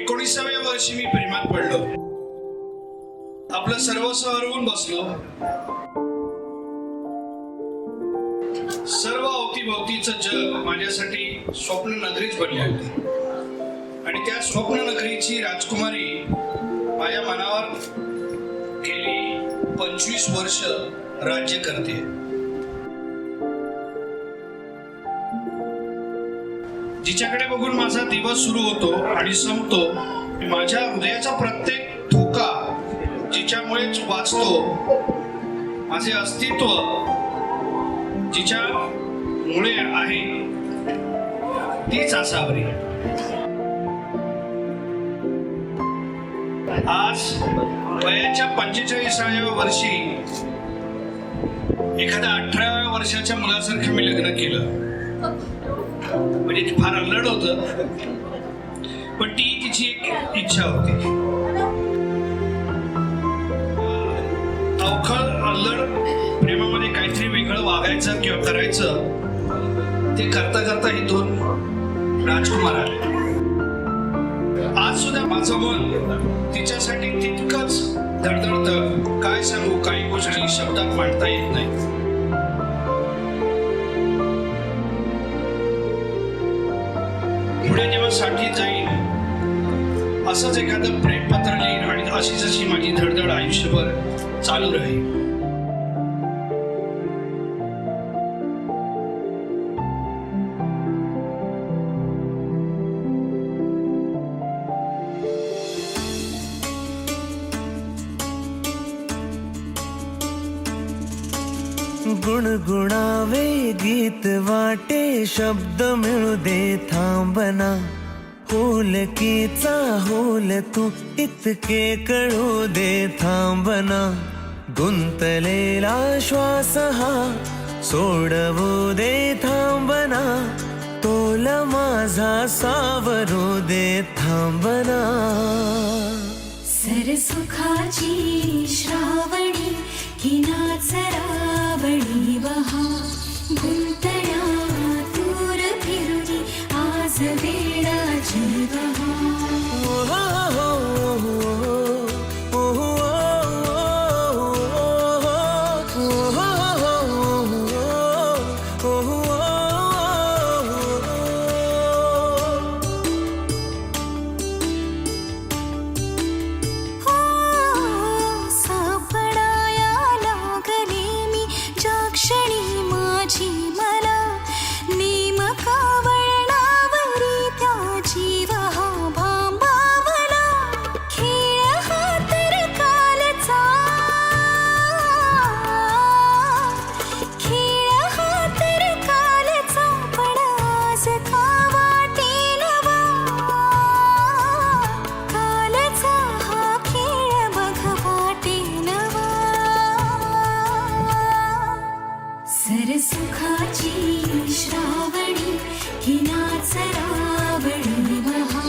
19व्या वर्षी मी प्रेमात पडलो. आपलं सर्वस्व हरवून बसलो. सर्व अवतीभोवतीचं जग माझ्यासाठी स्वप्न नगरीच बनली होती आणि त्या स्वप्न नगरीची राजकुमारी माझ्या मनावर गेली 25 वर्ष राज्य करते. जिच्याकडे बघून माझा दिवस सुरू होतो आणि संपतो, माझ्या हृदयाचा प्रत्येक धोका जिच्यामुळेच वाचतो, माझे अस्तित्व जिच्यामुळे आहे तीच असावरी. आज वयाच्या 45व्या वर्षी एखाद्या 18व्या वर्षाच्या मुलासारखं मी लग्न केलं. म्हणजे फार अल्लड होतं, पण ती तिची एक इच्छा होती. अवखळ अल्लड प्रेमामध्ये काहीतरी वेगळं वागायचं किंवा करायचं ते करता करता ही दोन राजकुमार आले. आज सुद्धा माझं मन तिच्यासाठी तितकंच धडधडतं. काय सांगू, काही गोष्टी शब्दात मांडता येत नाही. पुढे जेव्हा साठी जाईल असंच एखादं प्रेमपत्र लिहीन आणि अशी जशी माझी धडधड आयुष्यभर चालू राहील. गुणगुणावे गीत वाटे, शब्द मिळू दे थांबना. होलकीचा होल तू इतके कळू दे थांबना. गुंतलेला श्वास हा सोडवू दे थांबना. तोल माझा सावरू दे थांबना. सरसुखाची श्रावणी किनाच रावणी वहा. गुंतण्या दूर फिरुनी आज वेळाची वहा. सरसुखाची श्रावणी किनाच रावणी वहा.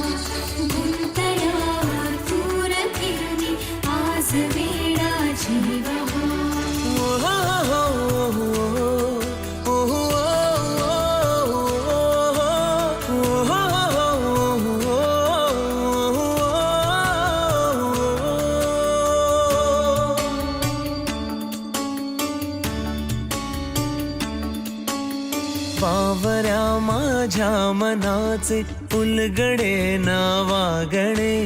गुंतण्या दूर फिरुनी आज वेळाची वहा. बावऱ्या माझ्या मनाचे उलगडे नावागणे.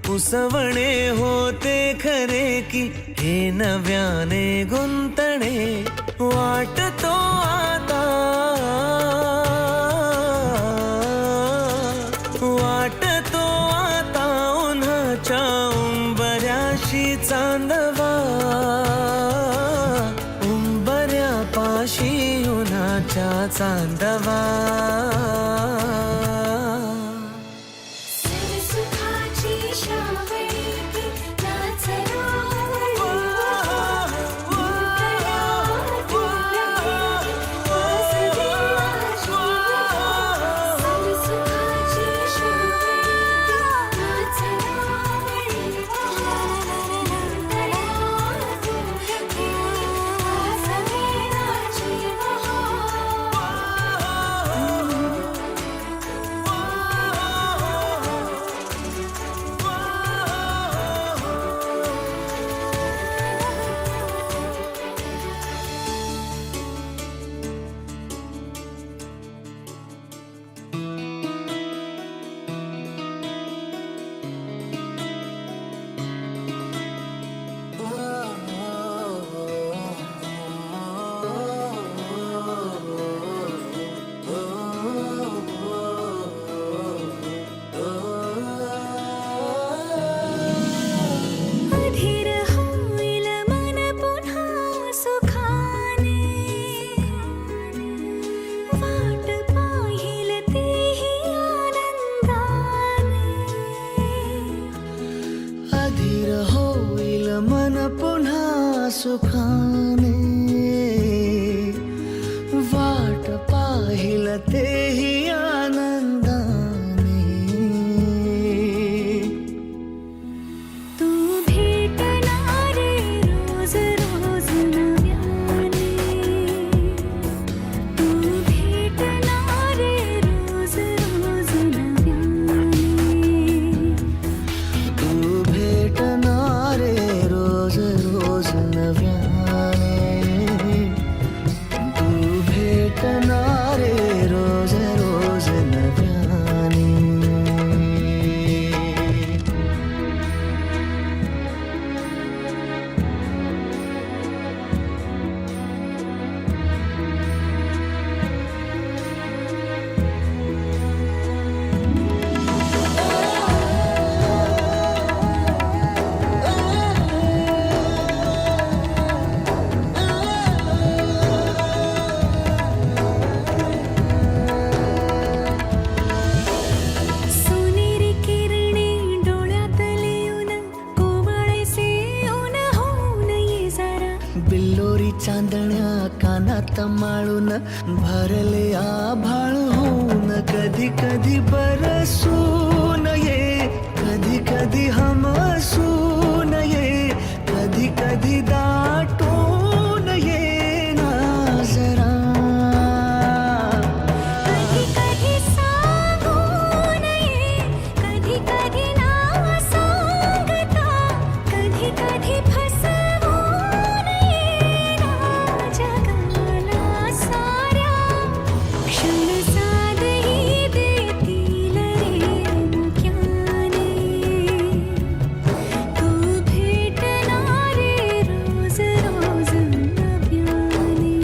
उसवणे होते खरे की हे नव्याने गुंतणे. वाटतो आता वाटतो उन्हाच्या उंबऱ्याशी चांदवा, उंबऱ्यापाशी उन्हाच्या चांदवा. सरसुखाची श्रावणी ती नाच रावळी सरसुखाची श्रावणी नाच रावळी अधीर होईल मन पुन्हा सुखाने, वाट पाहिल तेही आनंदाने. अधीर होईल मन पुन्हा सुखाने, वाट पाहिल तेही आनंदाने. तू भेटणारे रोज रोज नव्याने, तू भेटणारे रोज रोज नव्याने. तू भेटणारे रोज रोज नव्याने, तू भेटणारे रोज रोज नव्याने. सोनेरी किरणे डोळ्यातले ऊन, कोवळेसे ऊन होऊन ये जरा. बिल्लोरी चांदण्या कानात माळून, भरले आभाळ होऊन. कधी कधी बरसून ये, कधी कधी हमसून ये, कधी कधी दाटून ये ना जरा. कधी कधी सांगून ये, कधी कधी नाव सांगता, कधी कधी फसवून ये ना जगाला साऱ्या. क्षण साधही देतील रे मुक्याने, तू भेटणारे रोज रोज नव्याने.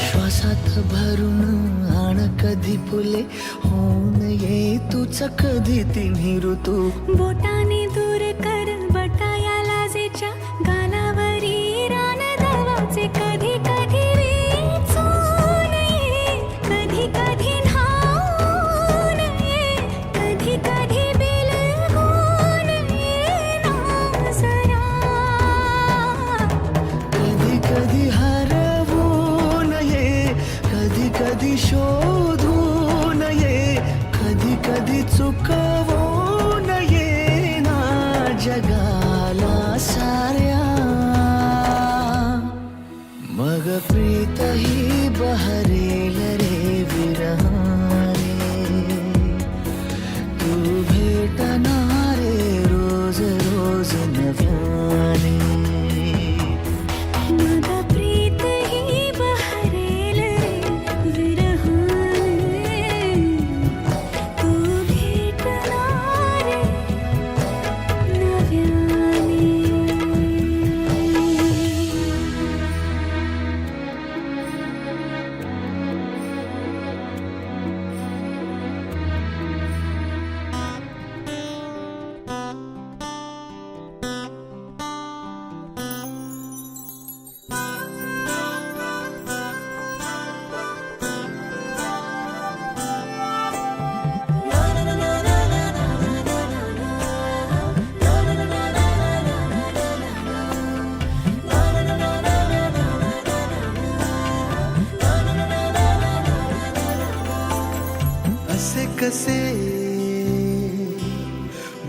श्वासात भरून आण कधी फुले, होऊन ये तूच कधी तिन्ही ऋतू. बोटाने दूर कर बटाया लाजेच्या, गालावरी रान दवाचे. कधी कधी वेचून ये, कधी कधी न्हाऊन ये, कधी कधी बिलगून ये ना जरा. कधी कधी हरवून ये, कधी कधी शोधून ये, कधी कधी चुकवून ये ना जगाला साऱ्या.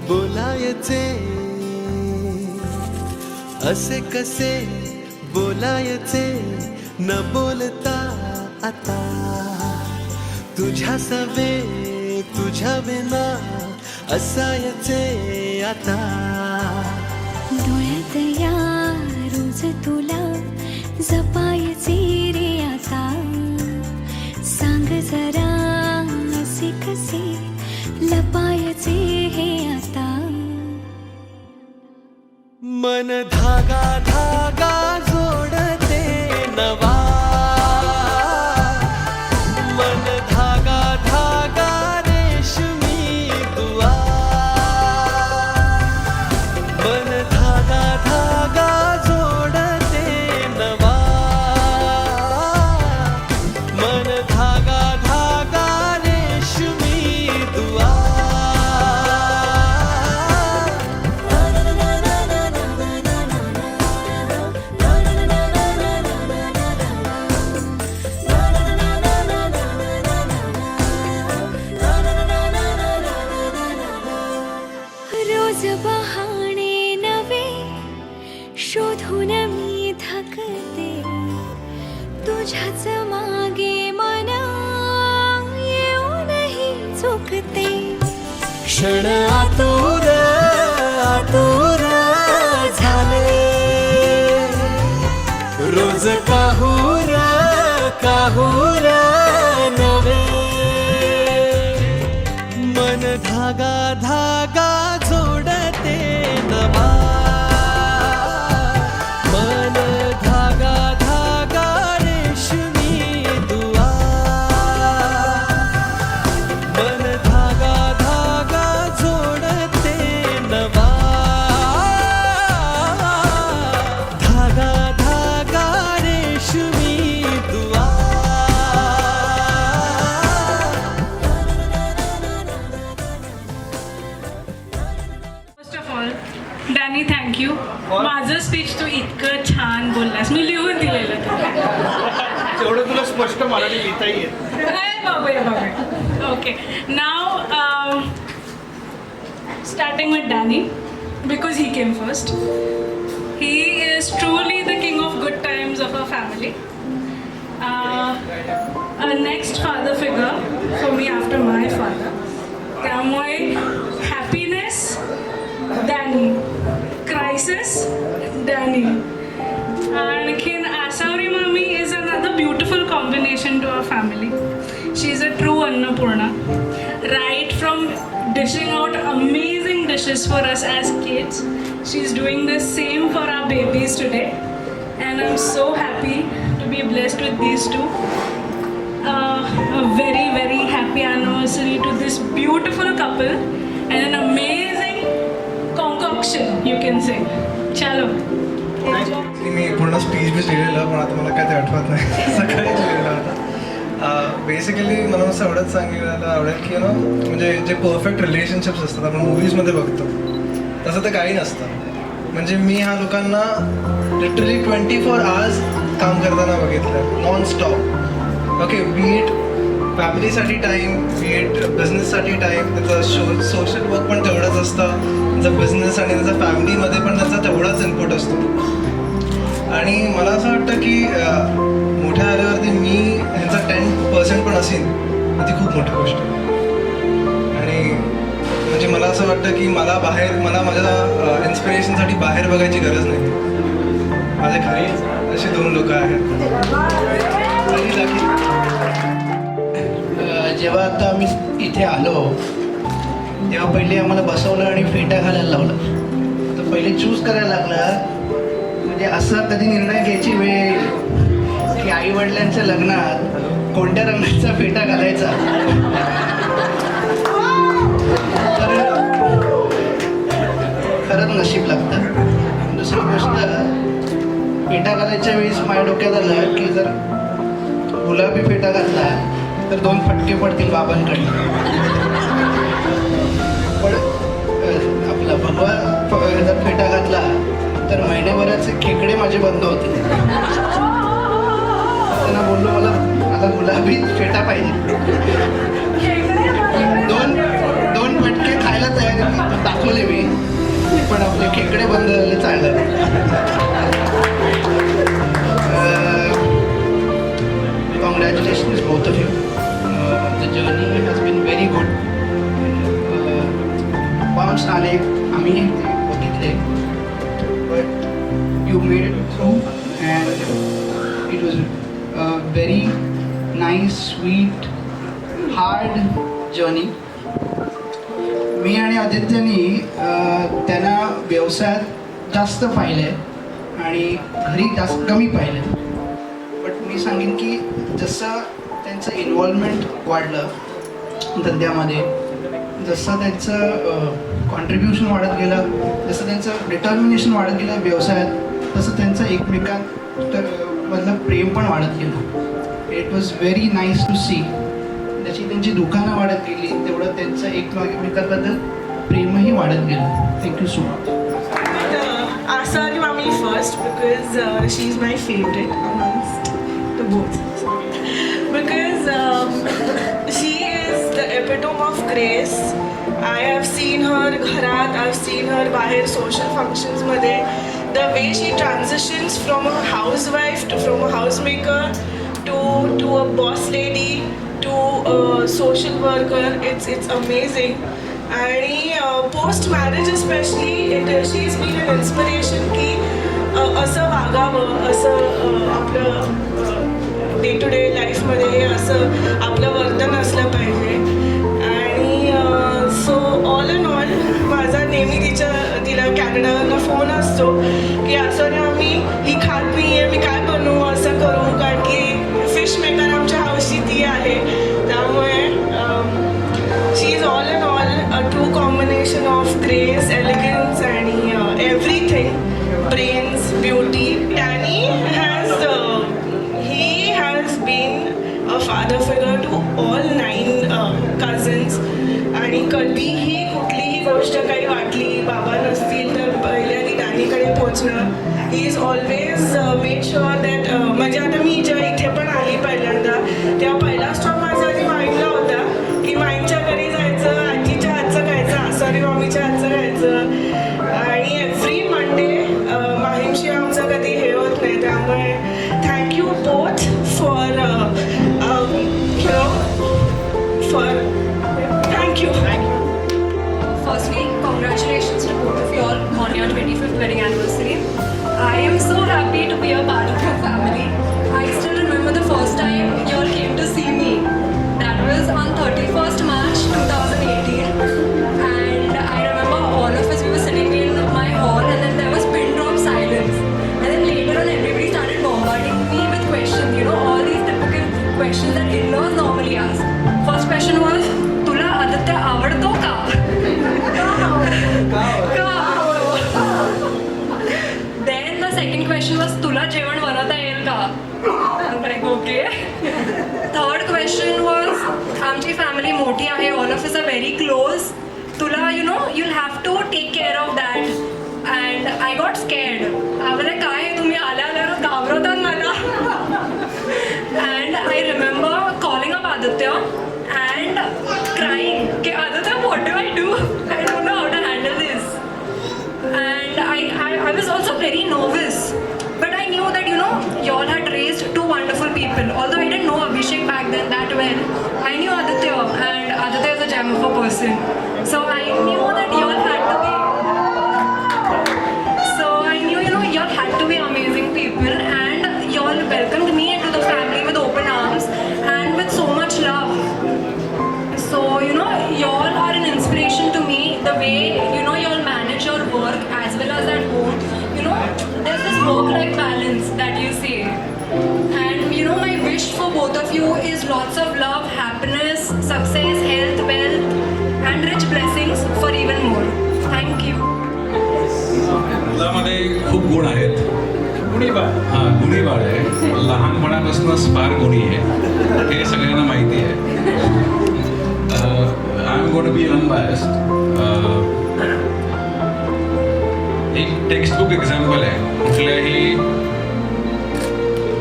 बोलायचे असे कसे बोलायचे न बोलता आता तुझ्या सवे तुझ्या विना असायचे आता डोळ्यात या रोज तुला जपायचे रे आता सांग जरा असे कसे लपायचे हे आता मन धागा धागा जोडते नवा मन धागा धागा रेशमी दुआ मन धागा धागा जोडते नवा मन धागा धागा रेशमी दुआ रोज बहाणे नवे शोधून मी थकते तुझ्याच मागे मन येऊनही चुकते क्षण आतुर आतुर झाले रोज काहूर काहूर नवे मन धागा धागा जोडते नवा मन धागा धागा रेशमी दुआ मन धागा धागा जोडते नवा धागा धागा रेशमी दुआ first of all Danny thank you माझं स्पीच तू इतकं छान बोललास मी लिहून दिलेलं तेवढं तुला स्पष्ट मराठी लिहिता येत बाबा okay now starting with Danny because he came first he is truly the king of good times of a family a next father figure for me after my father त्यामुळे हॅपीनेस डॅनी क्रायसिस डॅनी आणखीन आसावरी मामी is another beautiful combination to our family she is a true Annapurna right from dishing out amazing dishes for us as kids. She's doing the same for our babies today and I'm so happy to be blessed with these two. A very very happy anniversary to this beautiful couple and an amazing concoction you can say. Chalo. मी पूर्ण speech बी लिहिलेलं पण आता मला काय ते आठवत नाही सकाळी लिहिलेलं होतं बेसिकली मला असं एवढंच सांगायला आवडेल की ना म्हणजे जे परफेक्ट रिलेशनशिप्स असतात आपण मूवीजमध्ये बघतो तसं ते काही नसतं म्हणजे मी ह्या लोकांना लिटरली 24 आवर्स काम करताना बघितलं नॉन स्टॉप ओके बीट फॅमिलीसाठी टाईम बीट बिझनेससाठी टाईम त्याचं सोशल वर्क पण तेवढंच असतं त्याचा बिझनेस आणि त्याचा फॅमिलीमध्ये पण त्याचा तेवढाच इनपुट असतो आणि मला असं वाटतं की मोठ्या आल्यावरती मी ह्यांचा 10% पण असेल तर ती खूप मोठी गोष्ट आहे आणि म्हणजे मला असं वाटतं की मला माझ्या इन्स्पिरेशनसाठी बाहेर बघायची गरज नाही माझ्या घरी अशी 2 लोक आहेत आणि जेव्हा आता आम्ही इथे आलो तेव्हा पहिले आम्हाला बसवलं आणि फेटा घालायला लावलं तर पहिले चूज करायला लागला म्हणजे असा कधी निर्णय घ्यायची वेळ येईल की आईवडिलांच्या लग्नात कोणत्या रंगाचा फेटा घालायचा खरंच नशीब लागतं दुसरी गोष्ट फेटा घालायच्या वेळेस माझ्या डोक्यात आलं की जर गुलाबी फेटा घातला तर 2 फटके पडतील बाबांकडे पण आपला भगवा जर फेटा घातला तर महिन्याभराचे खेकडे माझे बंद होते त्यांना बोललो मला गुलाबी फेटा पाहिजे 2 फटके खायला तयार दाखवले पण आपले खेकडे बंद झाले चाललं. Congratulations both of you. The journey has been very good. Bounce आले आम्ही बघितले, but you made it through and it was a very nice, sweet, hard journey. मी आणि आदित्यनी त्यांना व्यवसायात जास्त पाहिले आणि घरी जास्त कमी पाहिले. बट मी सांगेन की जसं त्यांचं इन्व्हॉल्वमेंट वाढलं धंद्यामध्ये, जसं त्यांचं कॉन्ट्रीब्युशन वाढत गेलं, जसं त्यांचं डिटर्मिनेशन वाढत गेलं व्यवसायात, तसं त्यांचं एकमेकांत मधलं प्रेम पण वाढत गेलं. It was very nice to see. त्याची त्यांची दुकानं वाढत गेली, तेवढं त्यांचं एकमेकांबद्दल प्रेमही वाढत गेलं. Thank you so much. Asari Mami first because she's my favorite amongst the both. Because she is the epitome of grace. I have seen her gharat, I've seen her bahir social functions मध्ये. The way she transitions from a housewife to from a housemaker to a boss lady to a social worker, it's amazing. आणि post marriage specially she is been an inspiration की असं वागावं, असं आपलं day to day लाईफमध्ये असं आपलं वर्तन असलं पाहिजे. आणि सो ऑल इन ऑल माझा नेहमी तिला कॅनडावरनं फोन असतो की असं ना आम्ही ही खात नाही आहे, मी काय बनवू, असं करू, कारण की फिश मेकर आमच्या हाऊसची ती आहे. त्यामुळे she is all in all a true combination of grace, elegance and everything, brains, beauty. Danny has been a father figure to all 9 cousins. आणि कधीही कुठलीही गोष्ट काही वाटली, बाबा नसतील तर पहिल्या ती डॅनीकडे पोचणं. He is always make sure that म्हणजे आता मी जेव्हा इथे पण आली पहिल्यांदा, तेव्हा पहिला स्टॉप माझा आधी माइंडला होता की माईंच्या घरी जायचं, आजीच्या हातचं खायचं, आसारी मम्मीच्या हातचं खायचं. आणि एव्हरी मंडे माहीमशी आमचं कधी हे होत नाही. त्यामुळे thank you both for thank you. Firstly, congratulations to both of you all on your 25th wedding anniversary. I am so happy to be a part of your family. I still remember the first time you all came to see me. That was on 31st March 2018. And I remember all of us, we were sitting in my hall and then there was pin drop silence. And then later on everybody started bombarding me with questions. You know, all these typical questions that in-laws normally ask. First question was, तुला आदित्य आवडतो का? Then the second question was, तुला जेवण बनवता येईल का? I'm like, okay. Third question was, आमची family मोठी आहे, all of us are very close. तुला, you know, you'll have to take care of that. And I got scared. आम्हाला काय तुम्ही आल्यावर घाबरवतात मला. And I remember calling up Aditya and crying, कि Aditya, what do I do? I don't know how to handle this. And I was also very nervous. But I knew that, you know, you all had raised 2 wonderful people. Although I didn't know Abhishek back then that well, I knew Aditya, and Aditya is a gem of a person. So I knew that you all had to be. So I knew, you know, you all had to be amazing people, and you all welcomed me into the family with open arms and with so much love. So, you know, you all are an inspiration to me. The way, you know, you all manage your work as well as at home. You know, there's this work-life balance that you say. And, you know, my wish for both of you is lots of love, happiness, success, health, wealth, and rich blessings for even more. Thank you. मुलामध्ये खूप गुण आहेत. गुणीबाळ आहे. लहानपणापासूनच फार गुणी आहे, हे सगळ्यांना माहिती आहे. I am going to be unbiased. एक टेक्स्टबुक एक्झाम्पल आहे. कुठल्याही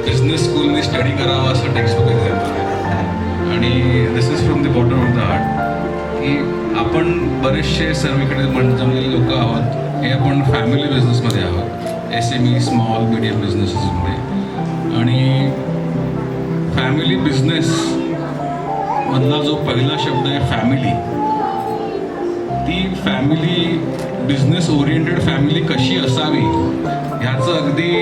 बिझनेस स्कूलने स्टडी करावं असं टेक्स्टबुक एक्झाम्पल आहे. आणि this is from the bottom of the heart की आपण बरेचसे सर्वीकडे जमलेले लोक आहोत. हे आपण फॅमिली बिझनेसमध्ये आहोत, SME स्मॉल मीडियम बिझनेसेसमध्ये. आणि फॅमिली बिझनेस मधला जो पहिला शब्द आहे फॅमिली, ती फॅमिली बिझनेस ओरिएंटेड फॅमिली कशी असावी ह्याचं अगदी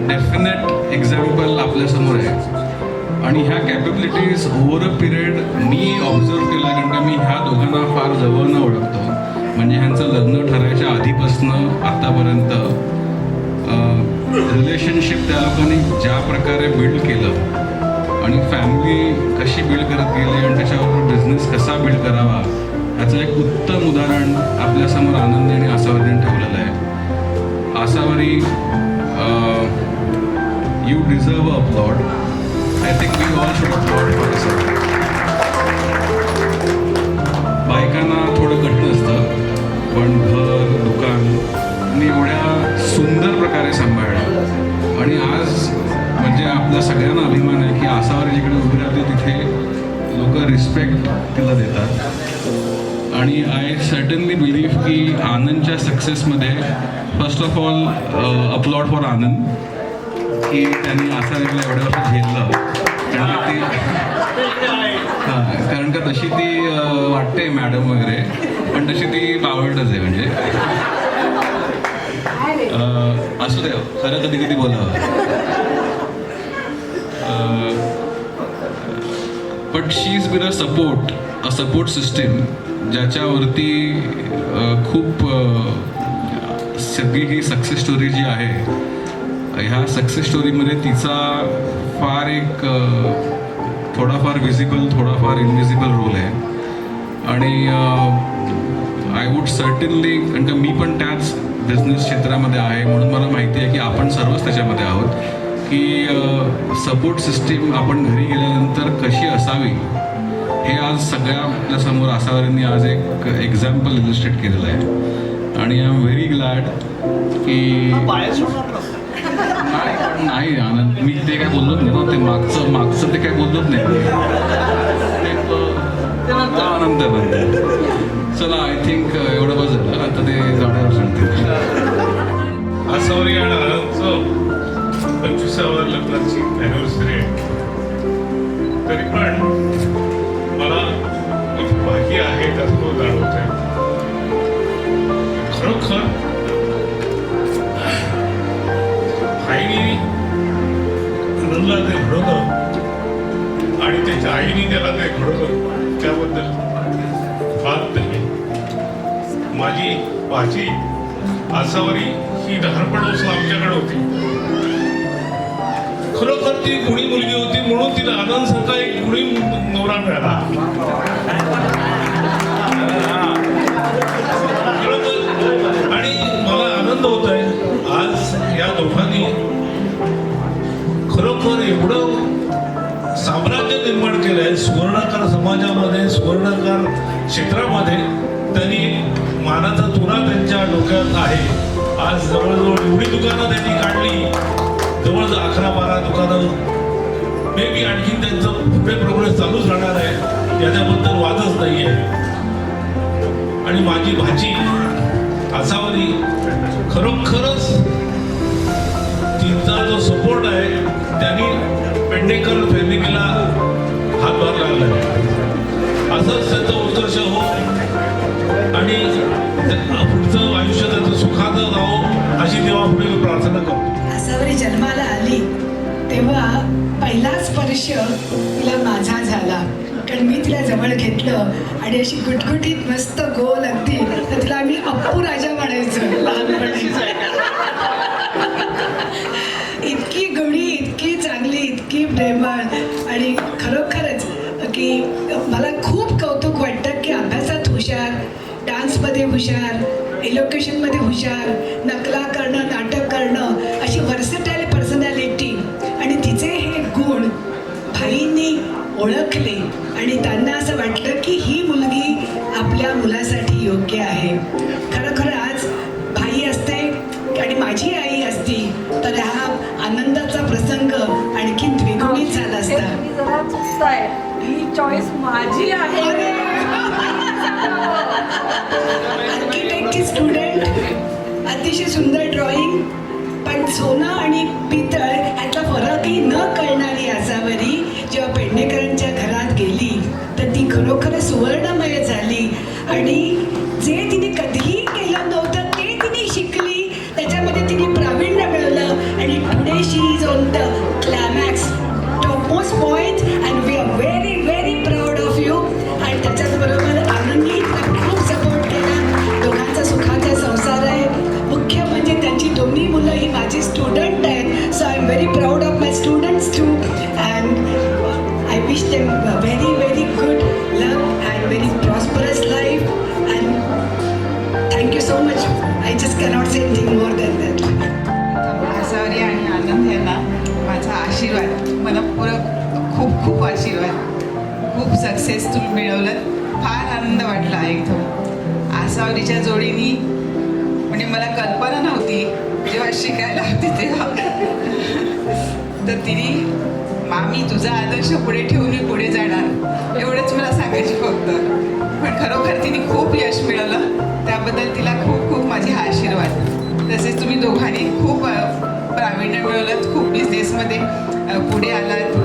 डेफिनेट एक्झाम्पल आपल्यासमोर आहे. आणि ह्या capabilities over a period me observe केला, कारण का मी ह्या दोघांना फार जवळनं ओळखतो. म्हणजे ह्यांचं लग्न ठरायच्या आधीपासनं आत्तापर्यंत रिलेशनशिप त्या लोकांनी ज्या प्रकारे बिल्ड केलं आणि फॅमिली कशी बिल्ड करत गेली आणि त्याच्यावर बिझनेस कसा बिल्ड करावा ह्याचं एक उत्तम उदाहरण आपल्यासमोर आनंदी आणि आसावरीने ठेवलेलं आहे. Asavari, you deserve a applaud. I think we all should applaud for this. बायकांना थोडं कठीण असतं, पण घर, दुकान आणि एवढ्या सुंदर प्रकारे सांभाळणं. आणि आज म्हणजे आपल्या सगळ्यांना अभिमान आहे की आसावरी जिकडे उभी राहते तिथे लोक रिस्पेक्ट तिला देतात. आणि आय सर्टनली बिलीव्ह की आनंदच्या सक्सेसमध्ये first of all applaud for Anand की त्यांनी आसावरीला एवढ्या वर्ष झेललं. कारण का तशी ती वाटते मॅडम वगैरे, पण तशी ती बावळटच आहे. म्हणजे असू द्या, खरं कधी कधी बोलावं. But she is been a support system ज्याच्यावरती खूप सगळी ही सक्सेस स्टोरी जी आहे, ह्या सक्सेस स्टोरीमध्ये तिचा फार एक थोडाफार विजिबल थोडाफार इनविजिबल रोल आहे. आणि आय वूड सर्टनली, कारण का मी पण त्याच बिझनेस क्षेत्रामध्ये आहे म्हणून मला माहिती आहे की आपण सर्वच त्याच्यामध्ये आहोत, की सपोर्ट सिस्टीम आपण घरी गेल्यानंतर कशी असावी हे आज सगळ्या आपल्यासमोर आसावरींनी आज एक एक्झाम्पल इलिस्ट्रेट केलेलं आहे. आणि आय एम व्हेरी ग्लॅड की नाही आनंद, मी ते काय बोललोच नाही ना, ते मागचं ते काय बोललोच नाही. नंतर चला, आय थिंक एवढं बस झालं. आता ते गाड्यावर सांगते. आसावरी आणि आनंदचं 25व्या लग्नाची अॅनिव्हर्सरी आहे. तरी पण मला एक भाग्य आहे त्याचं जाणवत आहे. खरोखर आईने आनंदला ते घडवलं आणि त्याच्या आईने त्याला ते घडवलं, त्याबद्दल बात नाही. माझी भाची आसावरी ही लहानपणापासून आमच्याकडे होती. खरोखर ती गुणी मुलगी होती म्हणून तिला आनंदसारखा एक गुणी नवरा मिळाला. आणि मला आनंद होत आहे आज या दोघांनी खरोखर एवढं साम्राज्य निर्माण केलं आहे सुवर्णकार समाजामध्ये, सुवर्णकार क्षेत्रामध्ये. त्यांनी मानाचा तुरा त्यांच्या डोक्यात आहे. आज जवळजवळ एवढी दुकानं त्यांनी काढली, जवळजवळ 11-12 दुकानं. मे बी आणखीन त्यांचं पुढे प्रोग्रेस चालूच राहणार आहे, याच्याबद्दल वादच नाही आहे. आणि माझी भाची आसावरी खरोखरच तिचा जो सपोर्ट आहे त्यांनी पेडणेकर फॅमिलीला हातभार लागला आहे. असंच त्याचं उत्कर्ष हो आणि पुढचं आयुष्य त्याचं सुखाचं राहो अशी देवापुढे मी प्रार्थना करतो. आसावरी जन्माला आली तेव्हा पहिला स्पर्श तिला माझा झाला, कारण मी तिला जवळ घेतलं आणि अशी गुटगुटीत मस्त गोल अगदी, तर तिला आम्ही अप्पू राजा म्हणायचो लहानपणी. इतकी गुणी, इतकी चांगली, इतकी प्रेमळ आणि खरोखरच की मला खूप कौतुक वाटतं की अभ्यासात हुशार, डान्समध्ये हुशार, इलोकेशनमध्ये हुशार, नकला करणं, नाटक करणं, अशी व्हर्सटाईल पर्सनॅलिटी. आणि तिचे हे गुण भाईंनी ओळखले आणि त्यांना असं वाटलं की ही मुलगी आपल्या मुलासाठी योग्य आहे. खरोखर आज भाई असते आणि माझी आई असती तर हा आनंदाचा प्रसंग आणखी द्विगुणित झाला असता. जरा चुकताय, ही चॉईस माझी आहे. आर्किटेक्टची स्टुडंट ड्रॉइंग, पण सोनं आणि पितळ ह्यातला फरकही न कळणारी आसावरी जेव्हा पेडणेकरांच्या घरात गेली तर ती खरोखर सुवर्णमय झाली आणि जे तिने कधीही केलं नव्हतं ते तिने शिकली, त्याच्यामध्ये तिने प्रावीण्य मिळवलं आणि today she is on the climax topmost point and we are very very proud of you. आणि त्याच्याचबरोबर आनंदी खूप सपोर्ट केला. दोघांचा सुखाचा संसार आहे. मुख्य म्हणजे त्यांची दोन्ही मुलं ही माझी स्टुडंट आहेत. So I am very proud of my students too and I wish them very very good luck and very prosperous life and thank you so much. I just cannot say anything more than that. Asavari आणि आनंद यांना माझा आशीर्वाद, मला खूप खूप आशीर्वाद. खूप success तुम्ही मिळवलं. फार आनंद वाटला एकदम. आसावरीच्या जोडीनी म्हणजे मला कल्पना नव्हती जेव्हा शिकायला होती तेव्हा तर तिने मामी तुझा आदर्श पुढे ठेवून मी पुढे जाणार एवढंच मला सांगायची फक्त. पण खरोखर तिने खूप यश मिळवलं, त्याबद्दल तिला खूप खूप माझे आशीर्वाद. तसेच तुम्ही दोघांनी खूप प्रावीण्य मिळवलं, खूप बिझनेसमध्ये पुढे आलात,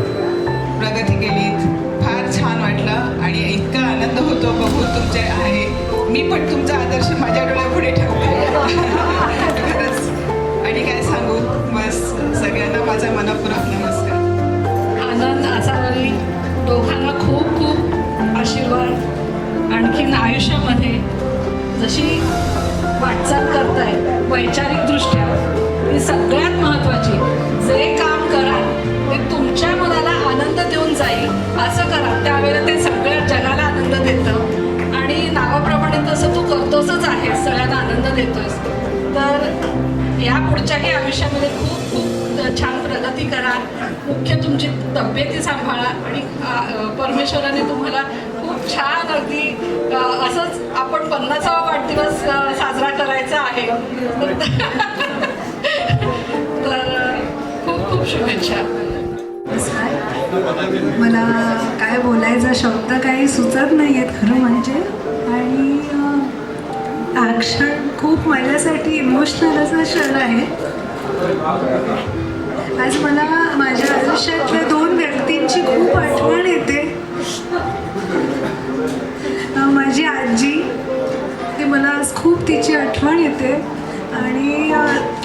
प्रगती केलीत. फार छान वाटलं आणि इतका आनंद होतो बघून तुमचे आहे. मी पण तुमचा आदर्श माझ्या डोळ्यापुढे ठेवते खरंच. आणि काय सांगू, बस सगळ्यांना माझा मनपूर्वक नमस्कार. आनंद आसावरी दोघांना खूप खूप आशीर्वाद. आणखीन आयुष्यामध्ये जशी वाटचाल करताय वैचारिकदृष्ट्या ती सगळ्यात महत्त्वाची. जे काम कराल ते तुमच्या मनाला आनंद देऊन जाईल असं करा, त्यावेळेला ते सगळ्या जगाला आनंद देतं. आणि नावाप्रमाणे तसं तू करतोसच आहे, सगळ्यांना आनंद देतोस. तर या पुढच्याही आयुष्यामध्ये खूप खूप छान प्रगती करा. मुख्य तुमची तब्येती सांभाळा आणि परमेश्वराने तुम्हाला खूप छान अगदी असंच आपण 50वा वाढदिवस साजरा करायचा आहे. तर खूप खूप शुभेच्छा. मला काय बोलायचा शब्द काही सुचत नाही आहेत खरं म्हणजे. आणि हा क्षण खूप माझ्यासाठी इमोशनल असा क्षण आहे. आज मला माझ्या आयुष्यातल्या 2 व्यक्तींची खूप आठवण येते. माझी आजी, ती मला आज खूप तिची आठवण येते आणि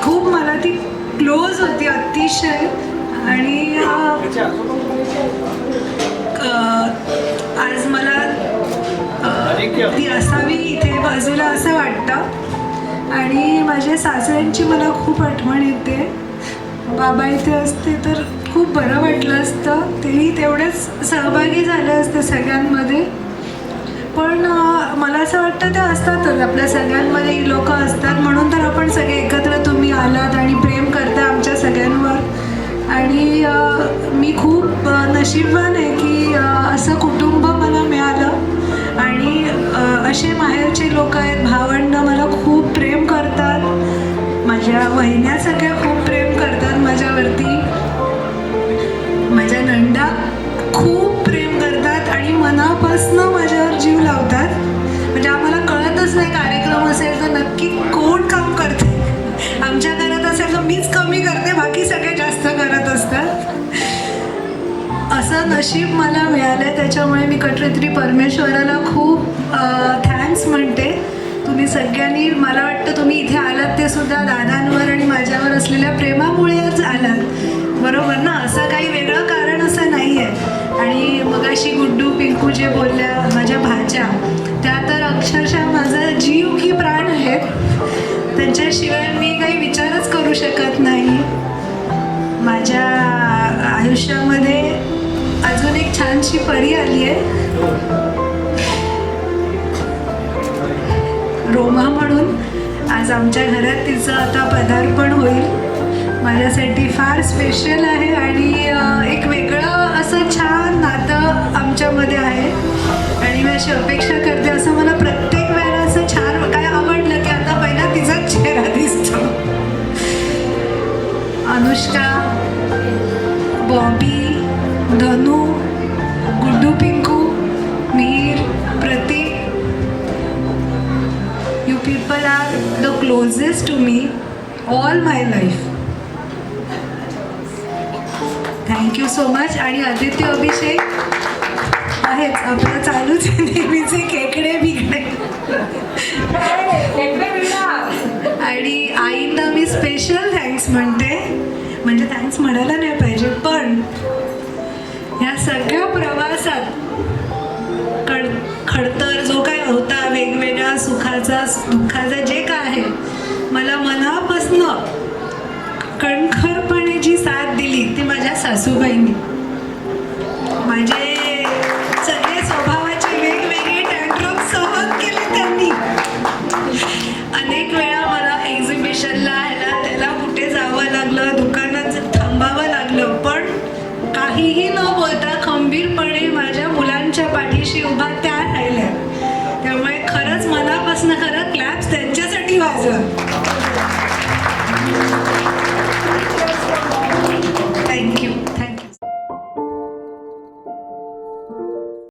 खूप मला ती क्लोज होती अतिशय. आणि आज मला ती असावी इथे बाजूला असं वाटतं. आणि माझ्या सासऱ्यांची मला खूप आठवण येते. बाबा इथे असते तर खूप बरं वाटलं असतं, तेही तेवढेच सहभागी झाले असते सगळ्यांमध्ये. पण मला असं वाटतं ते असतातच आपल्या सगळ्यांमध्ये, ही लोक असतात म्हणून तर आपण सगळे एकत्र तुम्ही आलात आणि प्रेम करता आमच्या सगळ्यांवर. आणि मी खूप नशीबवान आहे की असं कुटुंब मला मिळालं आणि असे माहेरचे लोक आहेत. भावंड मला खूप प्रेम करतात, माझ्या वहिन्या सगळ्या खूप प्रेम करतात माझ्यावरती. माझ्या नंदा खूप प्रेम करतात आणि मनापासून माझ्यावर जीव लावतात. म्हणजे आम्हाला कळतच नाही कार्यक्रम असेल तर नक्की कोण काम करते. आमच्या घरात असेल तर मीच कमी करते, बाकी सगळे जास्त करत असतात. असं नशीब मला मिळालं आहे, त्याच्यामुळे मी कटरत्री परमेश्वराला खूप थँक्स म्हणते. तुम्ही सगळ्यांनी, मला वाटतं तुम्ही इथे आलात ते सुद्धा दादांवर आणि माझ्यावर असलेल्या प्रेमामुळेच आलात, बरोबर ना? असं काही वेगळं कारण असं नाही आहे. आणि मगाशी गुड्डू पिंकू जे बोलल्या माझ्या भाच्या, त्या तर अक्षरशः माझा जीव की प्राण आहेत. त्यांच्याशिवाय मी काही विचारच करू शकत नाही. माझ्या आयुष्यामध्ये अजून एक छानशी परी आली आहे, रोमा म्हणून. आज आमच्या घरात तिचं आता पदार्पण होईल. माझ्यासाठी फार स्पेशल आहे आणि एक वेगळं असं छान नातं आमच्यामध्ये आहे. आणि मी अशी अपेक्षा करते, असं मला प्रत्येक वेळेला असं छान काय आवडलं की आता पहिला तिचाच चेहरा दिसतो. अनुष्का, बॉबी, धनू, गुड्डू पिंकू, मिहीर, प्रतीक, you people are the closest to me. All my life. Thank you so much. आणि आदित्य अभिषेक आहेच आपलं चालूच आहे नेहमीचे खेकडे बिकडे. आणि आईंना मी स्पेशल थँक्स म्हणते. म्हणजे थँक्स म्हणायला नाही पाहिजे, पण ह्या सगळ्या प्रवासात खडतर जो काय होता, वेगवेगळ्या सुखाचा दुःखाचा जे काय आहे, मला मनापासनं कणखरपणे जी साथ दिली ती माझ्या सासूबाईंनी. माझे सगळे स्वभावाचे वेगवेगळे टँट्रम सहन केले त्यांनी. अनेक वेळा मला एक्झिबिशनला ह्याला त्याला कुठे जावं लागलं, दुकानात थांबावं लागलं, पण काहीही न बोलता खंबीरपणे माझ्या मुलांच्या पाठीशी उभा त्या राहिल्या. त्यामुळे खरंच मनापासून खरं क्लॅप्स त्यांच्यासाठी वाजवा.